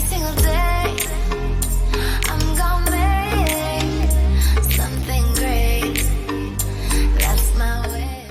single day I'm gonna make something great. That's my way.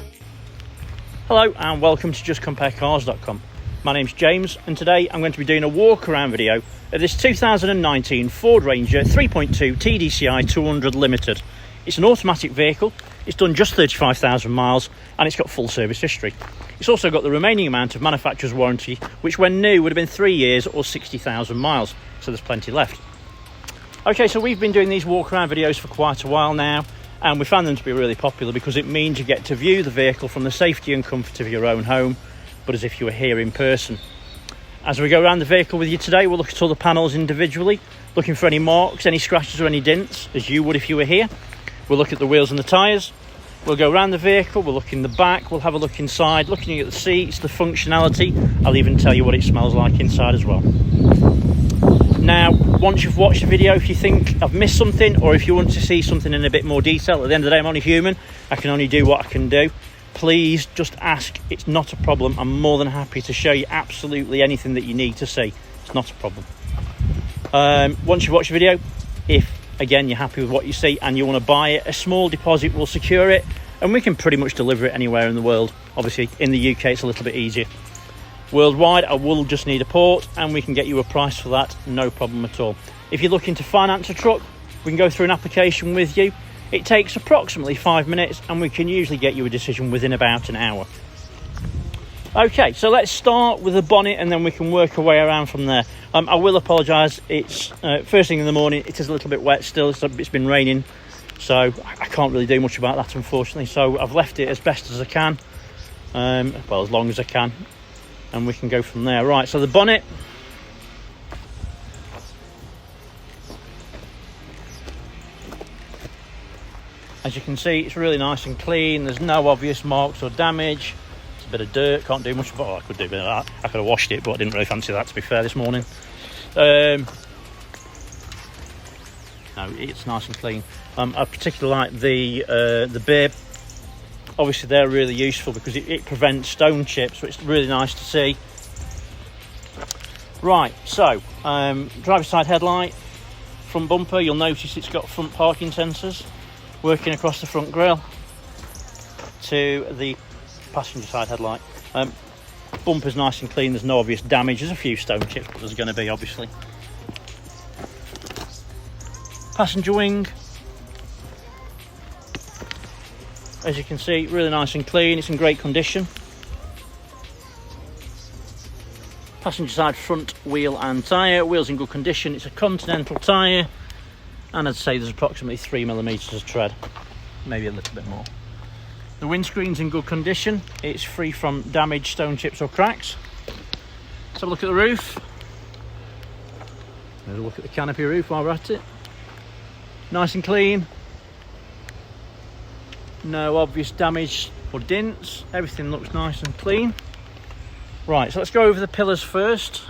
Hello and welcome to justcomparecars.com. My name's James and today I'm going to be doing a walk around video of this 2019 Ford Ranger 3.2 TDCi 200 Limited. It's an automatic vehicle, it's done just 35,000 miles and it's got full service history. It's also got the remaining amount of manufacturer's warranty, which when new would have been 3 years or 60,000 miles, so there's plenty left. Okay, so we've been doing these walk around videos for quite a while now and we found them to be really popular because it means you get to view the vehicle from the safety and comfort of your own home, but as if you were here in person. As we go around the vehicle with you today, we'll look at all the panels individually, looking for any marks, any scratches or any dents, as you would if you were here. We'll look at the wheels and the tyres. We'll go around the vehicle, we'll look in the back, we'll have a look inside, looking at the seats, the functionality. I'll even tell you what it smells like inside as well. Now, once you've watched the video, if you think I've missed something or if you want to see something in a bit more detail, at the end of the day I'm only human, I can only do what I can do. Please just ask, it's not a problem. I'm more than happy to show you absolutely anything that you need to see. It's not a problem. Once you've watched the video, if again you're happy with what you see and you want to buy it, a small deposit will secure it and we can pretty much deliver it anywhere in the world. Obviously in the UK it's a little bit easier. Worldwide I will just need a port and we can get you a price for that, no problem at all. If you're looking to finance a truck, we can go through an application with you. It takes approximately 5 minutes and we can usually get you a decision within about an hour. Okay, so let's start with the bonnet and then we can work our way around from there. I will apologise, it's first thing in the morning, it is a little bit wet still, it's been raining, so I can't really do much about that unfortunately, so I've left it as best as I can, well as long as I can, and we can go from there. Right, so the bonnet. As you can see, it's really nice and clean, there's no obvious marks or damage. It's a bit of dirt, can't do much about it. I could do a bit of that. I could have washed it, but I didn't really fancy that, to be fair, this morning. No, it's nice and clean. I particularly like the bib. Obviously they're really useful because it prevents stone chips, so it's really nice to see. Right, so driver's side headlight, front bumper, you'll notice it's got front parking sensors working across the front grille to the passenger side headlight. Bumper's nice and clean, there's no obvious damage, there's a few stone chips but there's going to be obviously. Passenger wing, as you can see, really nice and clean, it's in great condition. Passenger side front wheel and tyre, wheels in good condition, it's a Continental tyre and I'd say there's approximately 3mm of tread, maybe a little bit more. The windscreen's in good condition, it's free from damage, stone chips or cracks. Let's have a look at the roof. There's a look at the canopy roof while we're at it. Nice and clean. No obvious damage or dents, everything looks nice and clean. Right, so let's go over the pillars first,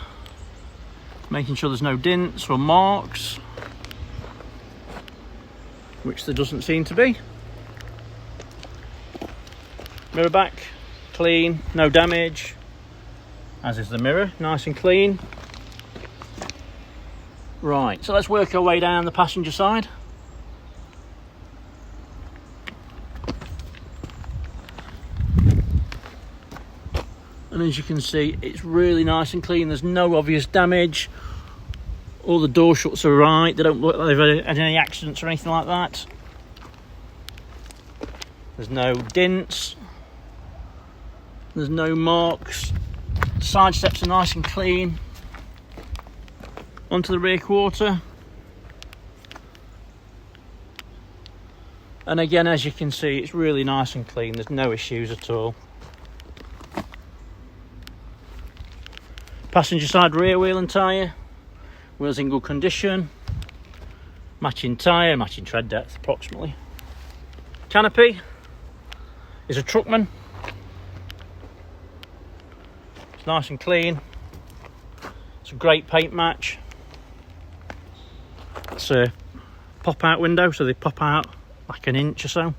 making sure there's no dents or marks, which there doesn't seem to be. Mirror back, clean, no damage, as is the mirror, nice and clean. Right, so let's work our way down the passenger side. And as you can see, it's really nice and clean, there's no obvious damage. All the door shuts are right, they don't look like they've had any accidents or anything like that. There's no dents, there's no marks. Side steps are nice and clean. Onto the rear quarter. And again, as you can see, it's really nice and clean, there's no issues at all. Passenger side rear wheel and tyre, wheels in good condition, matching tyre, matching tread depth approximately. Canopy is a Truckman, it's nice and clean, it's a great paint match. It's a pop out window, so they pop out like an inch or so.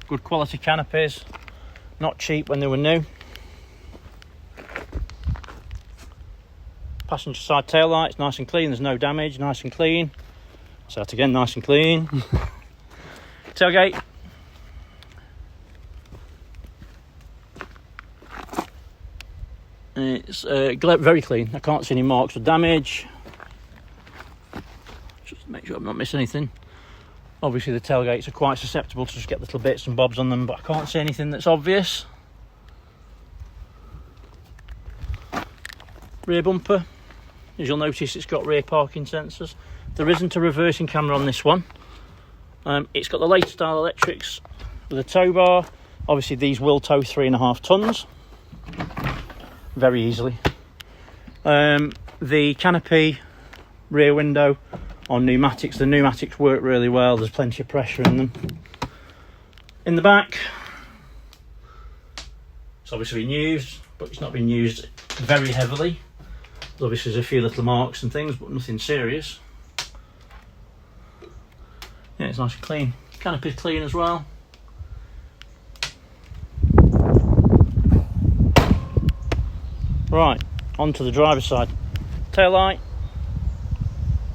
Good quality canopies, not cheap when they were new. Passenger side tail lights, nice and clean, there's no damage, nice and clean. So that again, nice and clean. Tailgate. It's very clean. I can't see any marks or damage. Just make sure I'm not missing anything. Obviously the tailgates are quite susceptible to just get little bits and bobs on them, but I can't see anything that's obvious. Rear bumper, as you'll notice, it's got rear parking sensors. There isn't a reversing camera on this one. It's got the latest style electrics with a tow bar. Obviously these will tow 3.5 tons very easily. The canopy, rear window on pneumatics. The pneumatics work really well, there's plenty of pressure in them. In the back, it's obviously been used, but it's not been used very heavily. Obviously there's a few little marks and things, but nothing serious. Yeah, it's nice and clean. Canopy's clean as well. Right, onto the driver's side. Tail light,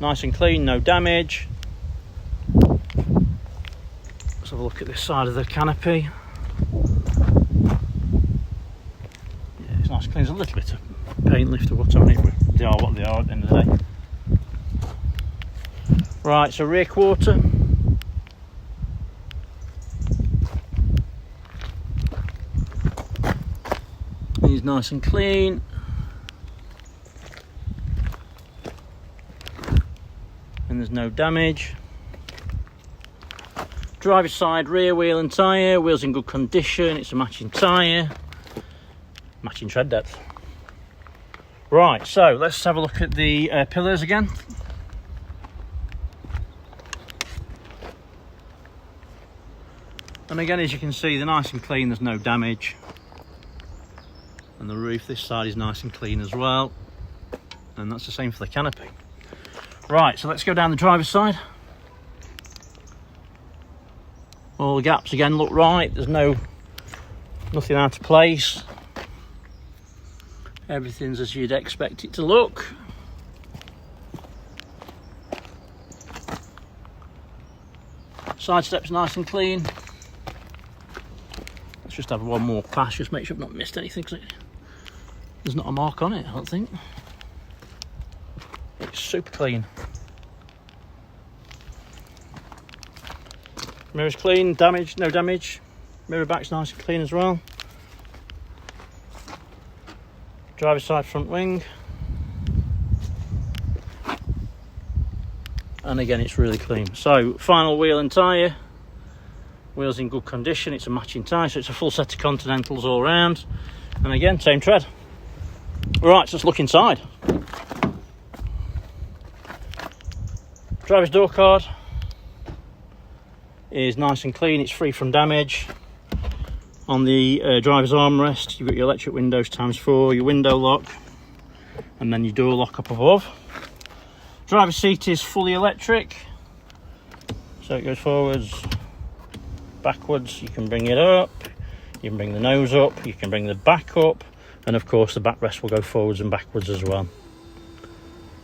nice and clean, no damage. Let's have a look at this side of the canopy. Yeah, it's nice and clean. There's a little bit of paint lift or whatever on it, but they are what they are at the end of the day. Right, so rear quarter. He's nice and clean. And there's no damage. Driver's side, rear wheel and tyre. Wheels in good condition. It's a matching tyre. Matching tread depth. Right, so let's have a look at the pillars again. And again, as you can see, they're nice and clean, there's no damage. And the roof this side is nice and clean as well. And that's the same for the canopy. Right, so let's go down the driver's side. All the gaps again look right, there's nothing out of place. Everything's as you'd expect it to look. Side steps nice and clean. Let's just have one more pass, just make sure I've not missed anything, because there's not a mark on it, I don't think. It's super clean. Mirror's clean, no damage. Mirror back's nice and clean as well. Driver's side front wing. And again, it's really clean. So, final wheel and tyre. Wheels in good condition, it's a matching tyre, so it's a full set of Continentals all round. And again, same tread. Right, so let's look inside. Driver's door card is nice and clean, it's free from damage. On the driver's armrest, you've got your electric windows ×4, your window lock, and then your door lock up above. Driver's seat is fully electric, so it goes forwards, backwards, you can bring it up, you can bring the nose up, you can bring the back up, and of course the backrest will go forwards and backwards as well.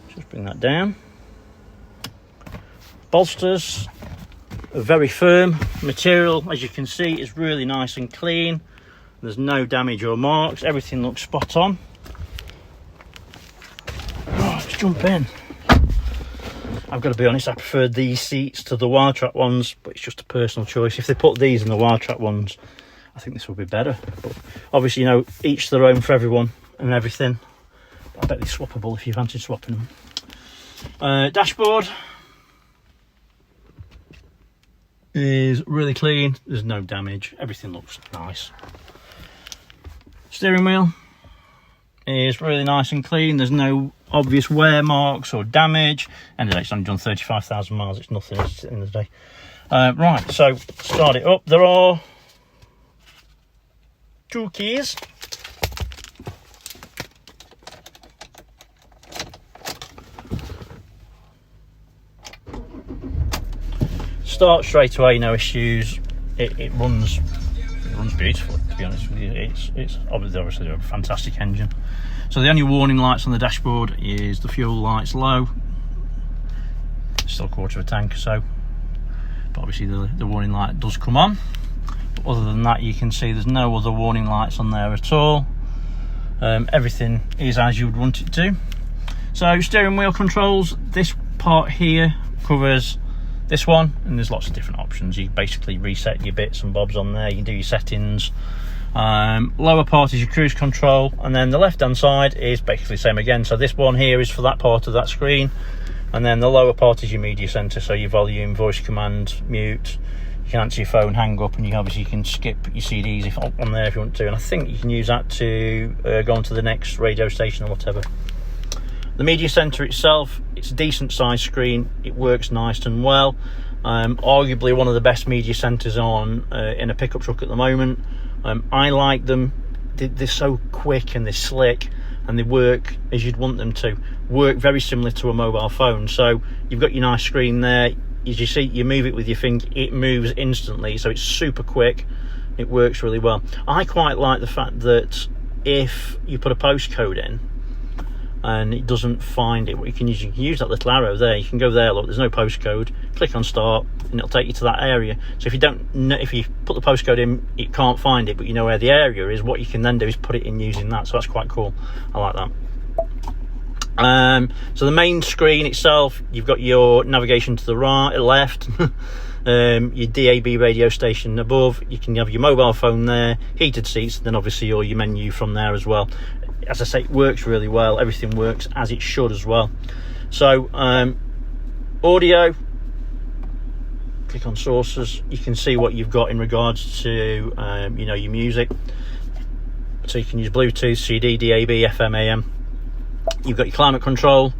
Just bring that down. Bolsters are very firm. Material, as you can see, is really nice and clean. There's no damage or marks, everything looks spot on. Oh, let's jump in. I've got to be honest, I preferred these seats to the Wildtrak ones, but it's just a personal choice. If they put these in the Wildtrak ones, I think this will be better. But obviously, you know, each their own for everyone and everything. I bet they're swappable if you fancy swapping them. Dashboard is really clean, there's no damage, everything looks nice. Steering wheel is really nice and clean, there's no obvious wear marks or damage, and it's only done 35,000 miles, it's nothing at the end of the day. Right, so start it up. There are 2 keys. Start straight away, no issues. It runs runs beautifully, to be honest with you. It's obviously a fantastic engine. So the only warning lights on the dashboard is the fuel light's low, still a quarter of a tank or so, but obviously the warning light does come on. But other than that, you can see there's no other warning lights on there at all. Everything is as you would want it to. So steering wheel controls, this part here covers this one, and there's lots of different options. You basically reset your bits and bobs on there, you can do your settings. Lower part is your cruise control, and then the left hand side is basically the same again. So this one here is for that part of that screen, and then the lower part is your media center, so your volume, voice command, mute. You can answer your phone, hang up, and you can skip your CDs on there if you want to, and I think you can use that to go on to the next radio station or whatever. The media center itself, it's a decent sized screen, it works nice and well. Arguably one of the best media centers on in a pickup truck at the moment. I like them. They're so quick and they're slick, and they work as you'd want them to. Work very similar to a mobile phone. So you've got your nice screen there. As you see, you move it with your finger, it moves instantly, so it's super quick. It works really well. I quite like the fact that if you put a postcode in and it doesn't find it, what you can use that little arrow there. You can go there, look, there's no postcode, click on start, and it'll take you to that area. So if you put the postcode in, it can't find it, but you know where the area is, what you can then do is put it in using that. So that's quite cool. I like that. So the main screen itself, you've got your navigation to the right, left, your DAB radio station above. You can have your mobile phone there, heated seats, and then obviously all your menu from there as well. As I say, it works really well. Everything works as it should as well. So audio, click on sources, you can see what you've got in regards to your music. So you can use Bluetooth, CD, DAB, FM, AM. You've got your climate control.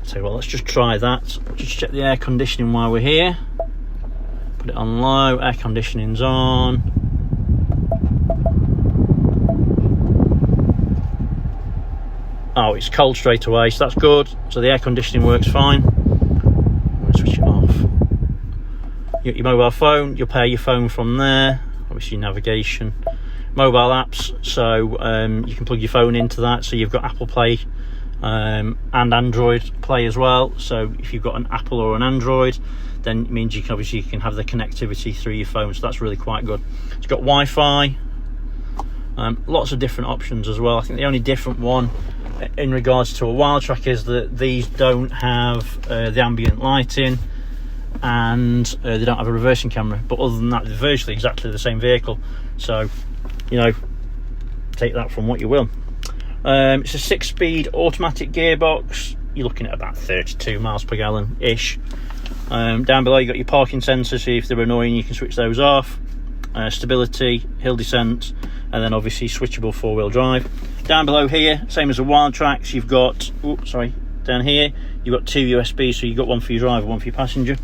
So well, let's just try that. Just check the air conditioning while we're here. Put it on low, air conditioning's on. Oh, it's cold straight away, so that's good. So the air conditioning works fine. I'm going to switch it off. You got your mobile phone, you'll pair your phone from there. Obviously navigation. Mobile apps, so you can plug your phone into that. So you've got Apple Play and Android Play as well. So if you've got an Apple or an Android, then it means you can have the connectivity through your phone. So that's really quite good. It's got Wi-Fi. Lots of different options as well. I think the only different one in regards to a wild track is that these don't have the ambient lighting, and they don't have a reversing camera, but other than that they're virtually exactly the same vehicle. So take that from what you will. It's a 6-speed automatic gearbox. You're looking at about 32 miles per gallon ish. Down below you've got your parking sensors, so if they're annoying you can switch those off. Stability, hill descent, and then obviously switchable 4-wheel drive. Down below here, same as the wild tracks, you've got down here you've got 2 USBs, so you've got one for your driver, one for your passenger,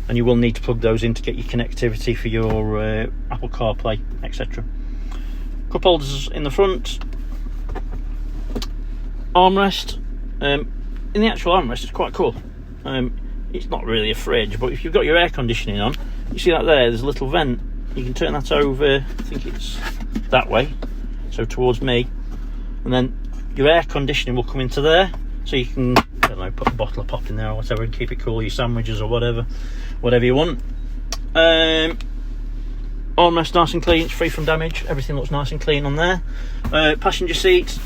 and you will need to plug those in to get your connectivity for your Apple CarPlay, etc. Cup holders in the front. Armrest. In the actual armrest, it's quite cool. It's not really a fridge, but if you've got your air conditioning on, you see that there's a little vent. You can turn that over, I think it's that way, so towards me, and then your air conditioning will come into there, so you can, I don't know, put a bottle of pop in there or whatever and keep it cool, your sandwiches or whatever you want. Armrest nice and clean, it's free from damage, everything looks nice and clean on there. Passenger seats,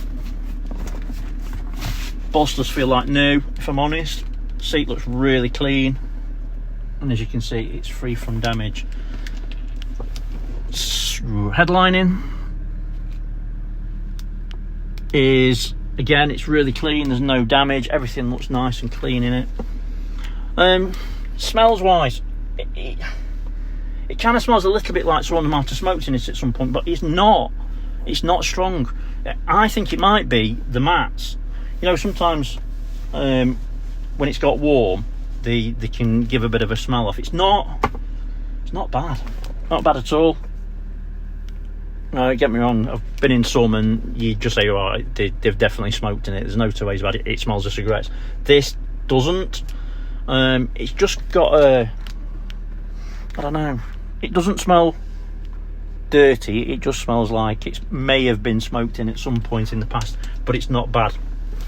bolsters feel like new, if I'm honest. Seat looks really clean, and as you can see, it's free from damage. Headlining is, again, it's really clean, there's no damage, everything looks nice and clean in it. Smells wise, it kind of smells a little bit like someone might have smoked in it at some point, but it's not strong. I think it might be the mats. Sometimes when it's got warm, they can give a bit of a smell off. It's not bad at all. No, get me wrong, I've been in some and you just say, right, they've definitely smoked in it, there's no two ways about it, it smells of cigarettes. This doesn't. It's just got I don't know, it doesn't smell dirty. It just smells like it may have been smoked in at some point in the past, but it's not bad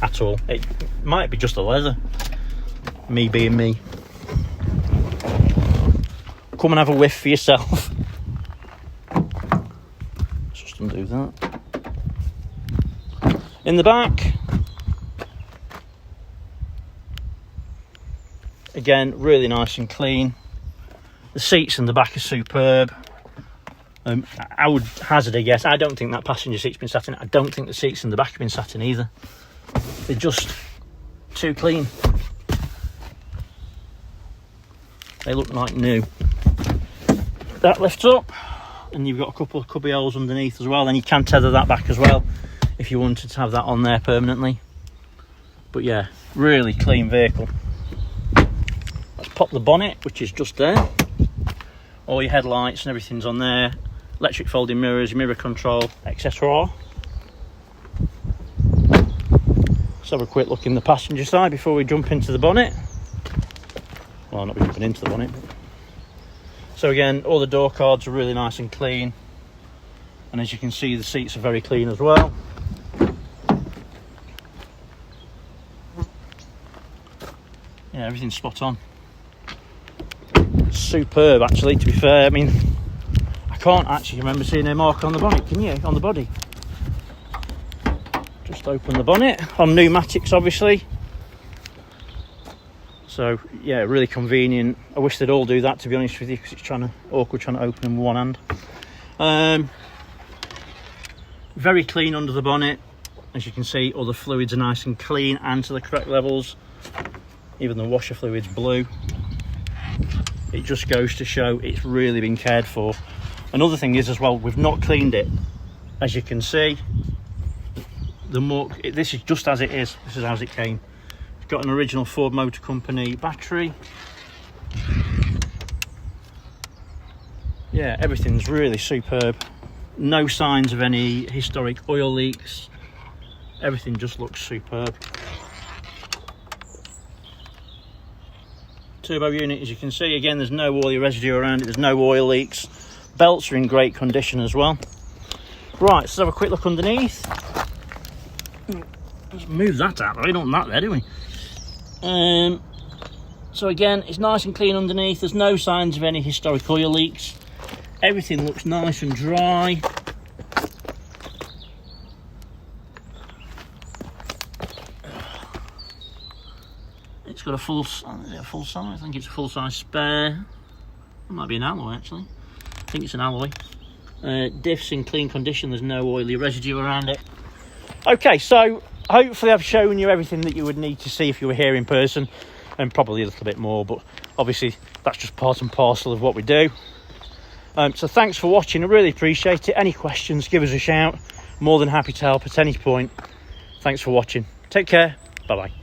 at all. It might be just the leather, me being me. Come and have a whiff for yourself. Just undo that. In the back, again, really nice and clean. The seats in the back are superb. I would hazard a guess, I don't think that passenger seat's been sat in. I don't think the seats in the back have been sat in either. They're just too clean. They look like new. That lifts up, and you've got a couple of cubby holes underneath as well. Then you can tether that back as well if you wanted to have that on there permanently. But yeah, really clean vehicle. Let's pop the bonnet, which is just there. All your headlights and everything's on there. Electric folding mirrors, mirror control, etc. Let's have a quick look in the passenger side before we jump into the bonnet. Well, I'm not jumping into the bonnet. So again, all the door cards are really nice and clean. And as you can see, the seats are very clean as well. Yeah, everything's spot on. Superb, actually, to be fair. I mean, I can't actually remember seeing a mark on the bonnet, can you? On the body. Just open the bonnet. On pneumatics, obviously. So, yeah, really convenient. I wish they'd all do that, to be honest with you, because it's awkward trying to open them with one hand. Very clean under the bonnet. As you can see, all the fluids are nice and clean and to the correct levels. Even the washer fluid's blue. It just goes to show it's really been cared for. Another thing is as well, we've not cleaned it. As you can see, the muck, this is just as it is. This is as it came. It's got an original Ford Motor Company battery. Yeah, everything's really superb. No signs of any historic oil leaks. Everything just looks superb. Turbo unit, as you can see, again, there's no oily residue around it, there's no oil leaks. Belts are in great condition as well. Right, let's have a quick look underneath. Let's move that out, we don't want that there, do we? So again, it's nice and clean underneath, there's no signs of any historic oil leaks. Everything looks nice and dry. It's got a full size, I think it's a full size spare. It might be an alloy actually. I think it's an alloy. Diffs in clean condition, there's no oily residue around it. Okay, so hopefully I've shown you everything that you would need to see if you were here in person, and probably a little bit more, but obviously that's just part and parcel of what we do. So thanks for watching, I really appreciate it. Any questions, give us a shout. More than happy to help at any point. Thanks for watching. Take care. Bye bye.